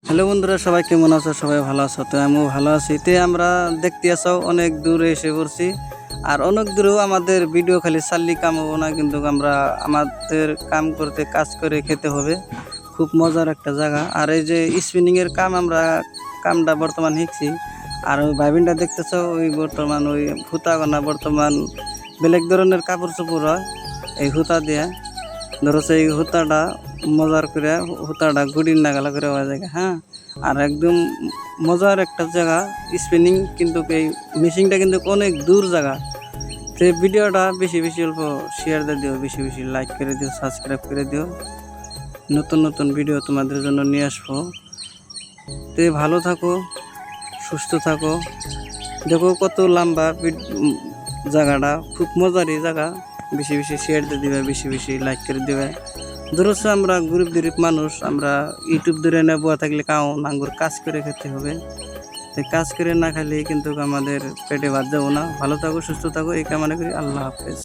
Hello বন্ধুরা, সবাই কেমন আছো? সবাই ভালো আছো? তো আমিও ভালো আছি। আমরা দেখতে আসো অনেক দূরে এসে পড়ছি। আর অনেক দূরেও আমাদের ভিডিও খালি চাললি কাম হবো না, কিন্তু আমরা আমাদের কাম করতে কাজ করে খেতে হবে। খুব মজার একটা জায়গা। আর এই যে স্পিনিংয়ের আমরা কামটা বর্তমান শিখছি। আর ওই ভাইবিনটা দেখতেছো, ওই বর্তমান ওই হুতা গোনা বর্তমান বেলেগ ধরনের কাপড় চোপড় হয় এই হুতা দিয়ে। ধরো সেই হুতাটা মজার করে হুতাটা গুড়ির নাগালা করে হওয়া যায়, হ্যাঁ। আর একদম মজার একটা জায়গা স্পিনিং, কিন্তু এই মেশিনটা কিন্তু অনেক দূর জায়গা। তো এই ভিডিওটা বেশি বেশি অল্প শেয়ার দিয়ে দিও, বেশি বেশি লাইক করে দিও, সাবস্ক্রাইব করে দিও। নতুন নতুন ভিডিও তোমাদের জন্য নিয়ে আসবো। তো ভালো থাকো, সুস্থ থাকো। দেখো কত লম্বা জায়গাটা, খুব মজারই জায়গা। বেশি বেশি শেয়ার দিয়ে দিবে, বেশি বেশি লাইক করে দিবে। ধরো আমরা গরিব মানুষ, আমরা ইউটিউব ধরে নেবো থাকলে কাও নাঙ্গুর কাজ করে খেতে হবে। তাই কাজ করে না খাইলে কিন্তু আমাদের পেটে ভাত যাবো না। ভালো থাকো, সুস্থ থাকো, এই কামনা করি। আল্লাহ হাফেজ।